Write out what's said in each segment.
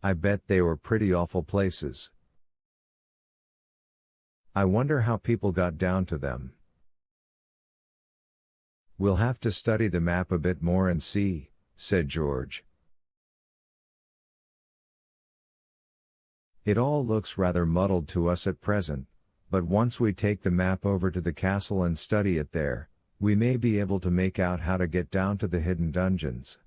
I bet they were pretty awful places. I wonder how people got down to them. We'll have to study the map a bit more and see, said George. It all looks rather muddled to us at present, but once we take the map over to the castle and study it there, we may be able to make out how to get down to the hidden dungeons.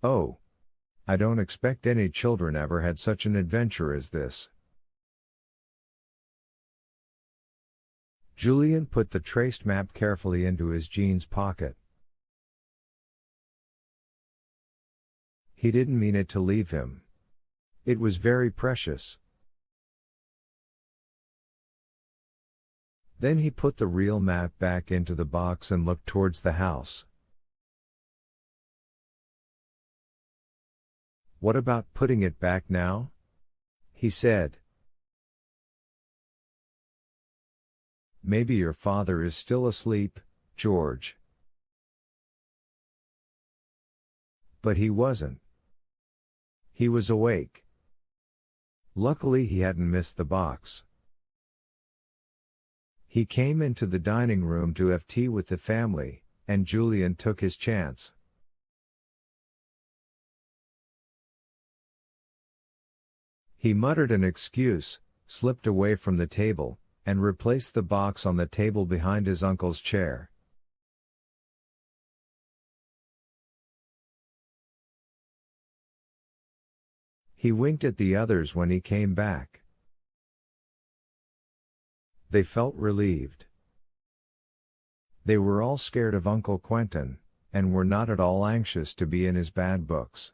Oh! I don't expect any children ever had such an adventure as this. Julian put the traced map carefully into his jeans pocket. He didn't mean it to leave him. It was very precious. Then he put the real map back into the box and looked towards the house. What about putting it back now? He said. Maybe your father is still asleep, George. But he wasn't. He was awake. Luckily he hadn't missed the box. He came into the dining room to have tea with the family, and Julian took his chance. He muttered an excuse, slipped away from the table, and replaced the box on the table behind his uncle's chair. He winked at the others when he came back. They felt relieved. They were all scared of Uncle Quentin, and were not at all anxious to be in his bad books.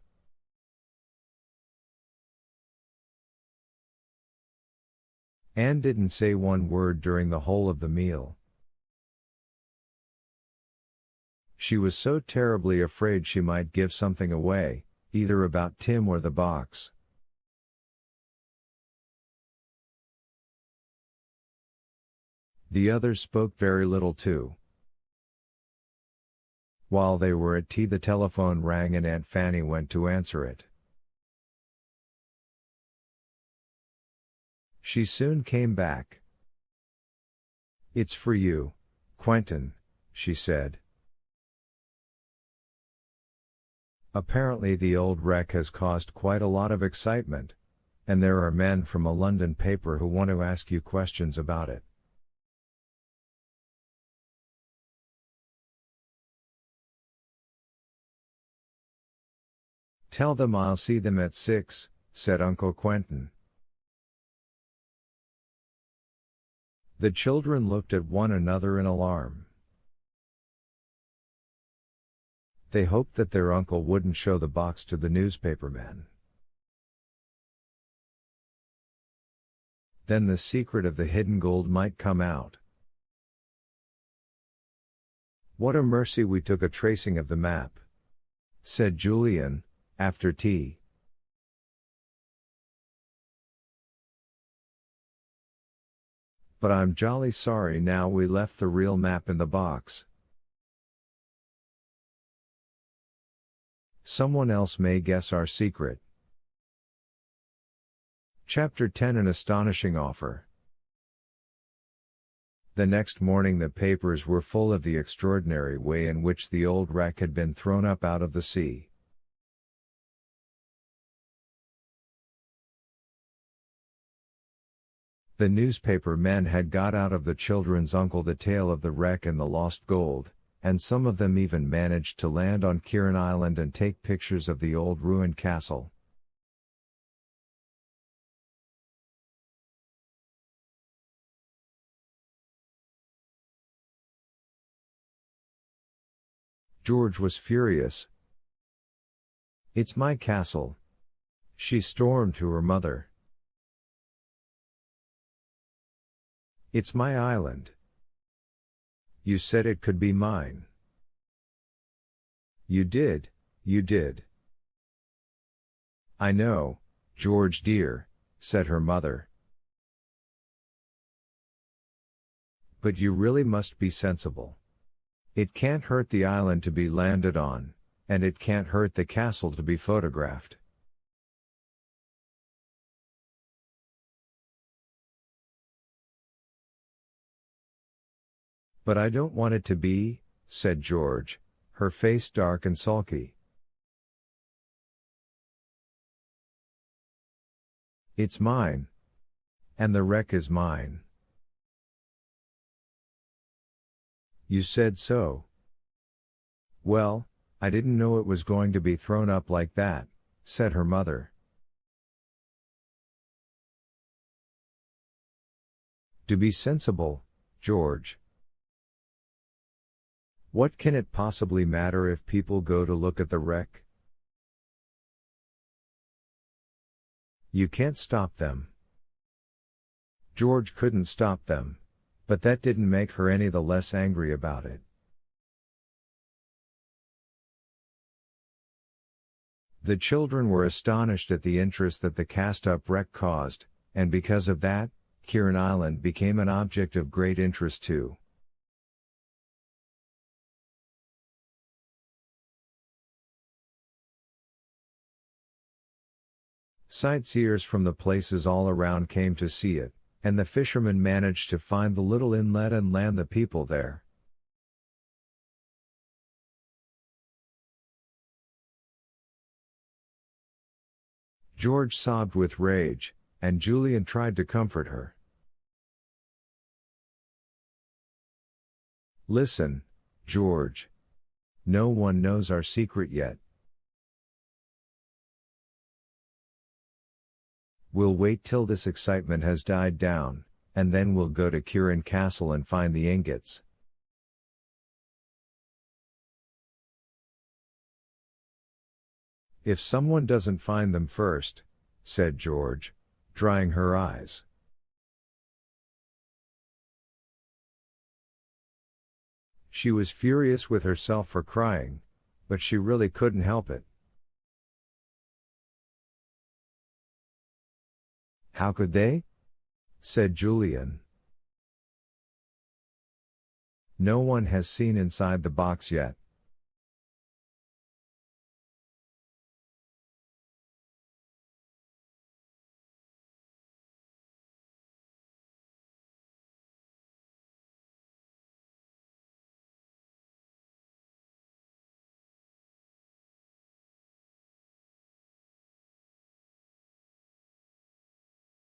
Anne didn't say one word during the whole of the meal. She was so terribly afraid she might give something away, either about Tim or the box. The others spoke very little too. While they were at tea, the telephone rang and Aunt Fanny went to answer it. She soon came back. "It's for you, Quentin," she said. "Apparently the old wreck has caused quite a lot of excitement, and there are men from a London paper who want to ask you questions about it. Tell them I'll see them at 6, said Uncle Quentin. The children looked at one another in alarm. They hoped that their uncle wouldn't show the box to the newspapermen. Then the secret of the hidden gold might come out. "What a mercy we took a tracing of the map," said Julian, after tea. "But I'm jolly sorry now we left the real map in the box. Someone else may guess our secret." Chapter 10: An Astonishing Offer. The next morning the papers were full of the extraordinary way in which the old wreck had been thrown up out of the sea. The newspaper men had got out of the children's uncle the tale of the wreck and the lost gold, and some of them even managed to land on Kieran Island and take pictures of the old ruined castle. George was furious. "It's my castle," she stormed to her mother. "It's my island. You said it could be mine." You did. "I know, George dear," said her mother. But you really must be sensible. It can't hurt the island to be landed on, and it can't hurt the castle to be photographed. But I don't want it to be, said George, her face dark and sulky. It's mine. And the wreck is mine. You said so. Well, I didn't know it was going to be thrown up like that, said her mother. Do be sensible, George. What can it possibly matter if people go to look at the wreck? You can't stop them. George couldn't stop them, but that didn't make her any the less angry about it. The children were astonished at the interest that the cast-up wreck caused, and because of that, Kieran Island became an object of great interest too. Sightseers from the places all around came to see it, and the fishermen managed to find the little inlet and land the people there. George sobbed with rage, and Julian tried to comfort her. Listen, George. No one knows our secret yet. We'll wait till this excitement has died down, and then we'll go to Kieran Castle and find the ingots. If someone doesn't find them first, said George, drying her eyes. She was furious with herself for crying, but she really couldn't help it. How could they? Said Julian. No one has seen inside the box yet.